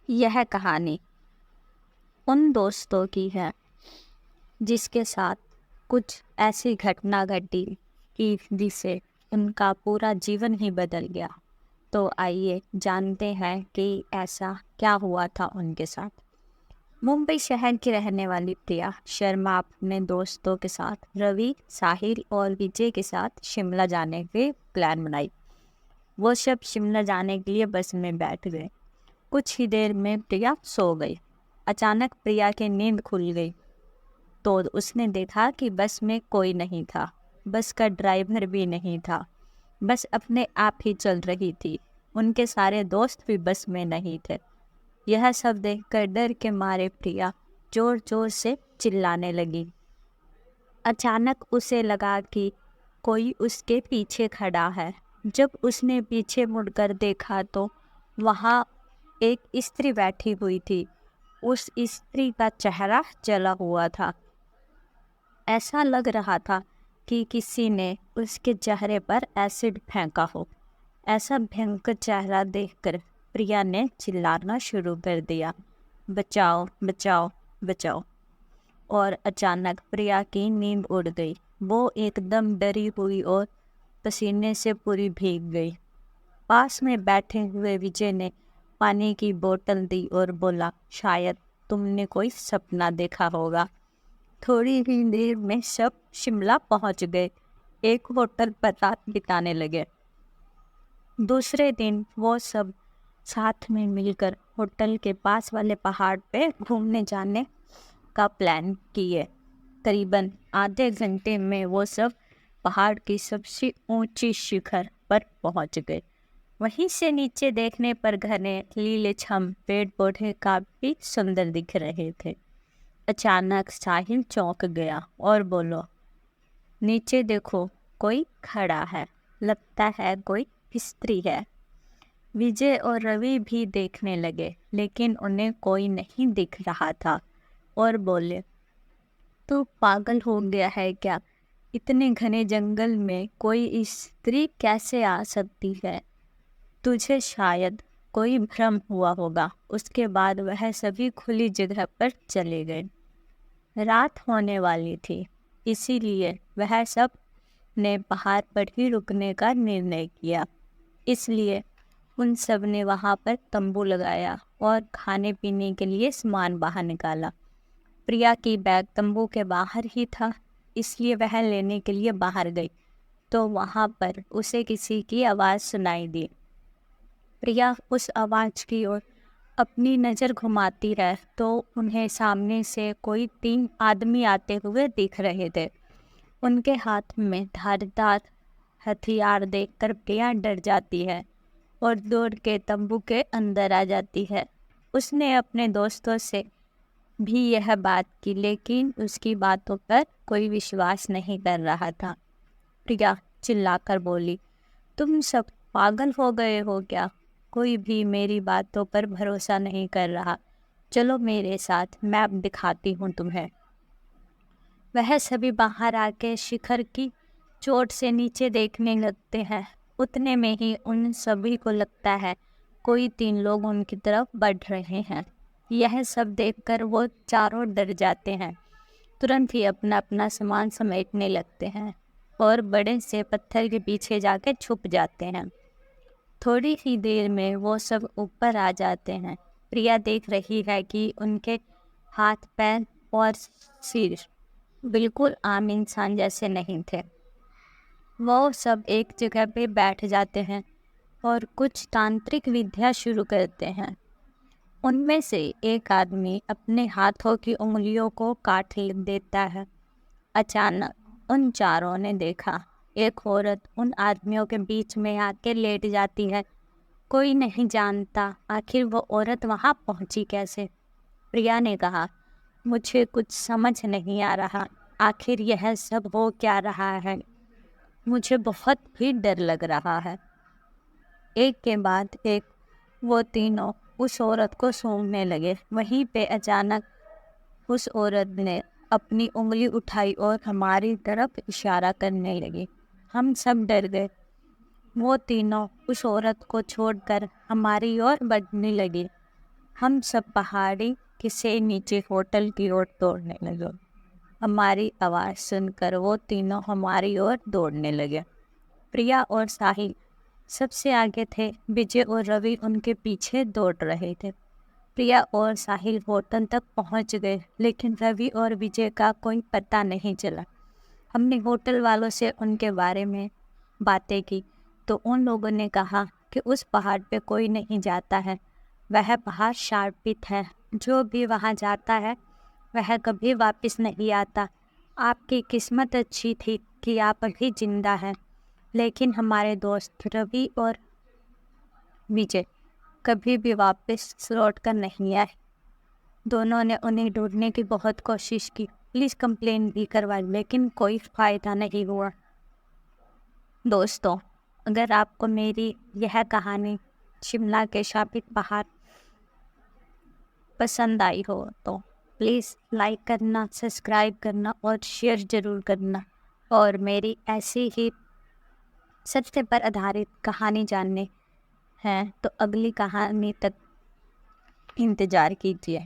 यह कहानी उन दोस्तों की है जिसके साथ कुछ ऐसी घटना घटी कि जिससे उनका पूरा जीवन ही बदल गया। तो आइए जानते हैं कि ऐसा क्या हुआ था उनके साथ। मुंबई शहर की रहने वाली प्रिया शर्मा अपने दोस्तों के साथ रवि, साहिल और विजय के साथ शिमला जाने के प्लान बनाई। वो सब शिमला जाने के लिए बस में बैठ गए। कुछ ही देर में प्रिया सो गई। अचानक प्रिया की नींद खुल गई तो उसने देखा कि बस में कोई नहीं था। बस का ड्राइवर भी नहीं था। बस अपने आप ही चल रही थी। उनके सारे दोस्त भी बस में नहीं थे। यह सब देखकर डर के मारे प्रिया जोर जोर से चिल्लाने लगी। अचानक उसे लगा कि कोई उसके पीछे खड़ा है। जब उसने पीछे मुड़कर देखा तो वहाँ एक स्त्री बैठी हुई थी। उस स्त्री का चेहरा जला हुआ था। ऐसा लग रहा था कि किसी ने उसके चेहरे पर एसिड फेंका हो। ऐसा भयंकर चेहरा देखकर प्रिया ने चिल्लाना शुरू कर दिया, बचाओ बचाओ बचाओ। और अचानक प्रिया की नींद उड़ गई। वो एकदम डरी हुई और पसीने से पूरी भीग गई। पास में बैठे हुए विजय ने पानी की बोतल दी और बोला, शायद तुमने कोई सपना देखा होगा। थोड़ी ही देर में सब शिमला पहुंच गए। एक होटल पर रात बिताने लगे। दूसरे दिन वो सब साथ में मिलकर होटल के पास वाले पहाड़ पे घूमने जाने का प्लान किए। करीबन आधे घंटे में वो सब पहाड़ की सबसे ऊंची शिखर पर पहुंच गए। वहीं से नीचे देखने पर घने लीलेछम पेड़ पौधे काफी सुंदर दिख रहे थे। अचानक साहिल चौंक गया और बोलो, नीचे देखो, कोई खड़ा है। लगता है कोई स्त्री है। विजय और रवि भी देखने लगे, लेकिन उन्हें कोई नहीं दिख रहा था और बोले, तू पागल हो गया है क्या? इतने घने जंगल में कोई स्त्री कैसे आ सकती है? तुझे शायद कोई भ्रम हुआ होगा। उसके बाद वह सभी खुली जगह पर चले गए। रात होने वाली थी, इसीलिए वह सब ने पहाड़ पर ही रुकने का निर्णय किया। इसलिए उन सब ने वहाँ पर तंबू लगाया और खाने पीने के लिए सामान बाहर निकाला। प्रिया की बैग तंबू के बाहर ही था, इसलिए वह लेने के लिए बाहर गई तो वहाँ पर उसे किसी की आवाज़ सुनाई दी। प्रिया उस आवाज़ की ओर अपनी नज़र घुमाती है तो उन्हें सामने से कोई 3 आदमी आते हुए दिख रहे थे। उनके हाथ में धारदार हथियार देखकर प्रिया डर जाती है और दौड़ के तंबू के अंदर आ जाती है। उसने अपने दोस्तों से भी यह बात की, लेकिन उसकी बातों पर कोई विश्वास नहीं कर रहा था। प्रिया चिल्लाकर बोली, तुम सब पागल हो गए हो क्या? कोई भी मेरी बातों पर भरोसा नहीं कर रहा। चलो मेरे साथ, मैं अब दिखाती हूँ तुम्हें। वह सभी बाहर आके शिखर की चोट से नीचे देखने लगते हैं। उतने में ही उन सभी को लगता है कोई 3 लोग उनकी तरफ बढ़ रहे हैं। यह सब देखकर वो चारों डर जाते हैं। तुरंत ही अपना अपना सामान समेटने लगते हैं और बड़े से पत्थर के पीछे जाके छुप जाते हैं। थोड़ी ही देर में वो सब ऊपर आ जाते हैं। प्रिया देख रही है कि उनके हाथ पैर और सिर बिल्कुल आम इंसान जैसे नहीं थे। वो सब एक जगह पे बैठ जाते हैं और कुछ तांत्रिक विद्या शुरू करते हैं। उनमें से एक आदमी अपने हाथों की उंगलियों को काट देता है। अचानक उन चारों ने देखा एक औरत उन आदमियों के बीच में आके लेट जाती है। कोई नहीं जानता आखिर वो औरत वहाँ पहुँची कैसे। प्रिया ने कहा, मुझे कुछ समझ नहीं आ रहा, आखिर यह सब हो क्या रहा है? मुझे बहुत ही डर लग रहा है। एक के बाद एक वो तीनों उस औरत को सूंघने लगे। वहीं पे अचानक उस औरत ने अपनी उंगली उठाई और हमारी तरफ इशारा करने लगी। हम सब डर गए। वो तीनों उस औरत को छोड़कर हमारी ओर बढ़ने लगी। हम सब पहाड़ी के से नीचे होटल की ओर दौड़ने लगे। हमारी आवाज़ सुनकर वो तीनों हमारी ओर दौड़ने लगे। प्रिया और साहिल सबसे आगे थे, विजय और रवि उनके पीछे दौड़ रहे थे। प्रिया और साहिल होटल तक पहुंच गए, लेकिन रवि और विजय का कोई पता नहीं चला। हमने होटल वालों से उनके बारे में बातें की तो उन लोगों ने कहा कि उस पहाड़ पे कोई नहीं जाता है, वह पहाड़ शापित है। जो भी वहाँ जाता है वह कभी वापस नहीं आता। आपकी किस्मत अच्छी थी कि आप अभी जिंदा हैं, लेकिन हमारे दोस्त रवि और विजय कभी भी वापस लौट कर नहीं आए। दोनों ने उन्हें ढूंढने की बहुत कोशिश की, पुलिस कंप्लेन भी करवाई, लेकिन कोई फ़ायदा नहीं हुआ। दोस्तों, अगर आपको मेरी यह कहानी शिमला के शापित पहाड़ पसंद आई हो तो प्लीज़ लाइक करना, सब्सक्राइब करना और शेयर ज़रूर करना। और मेरी ऐसी ही सत्य पर आधारित कहानी जानने हैं तो अगली कहानी तक इंतज़ार कीजिए।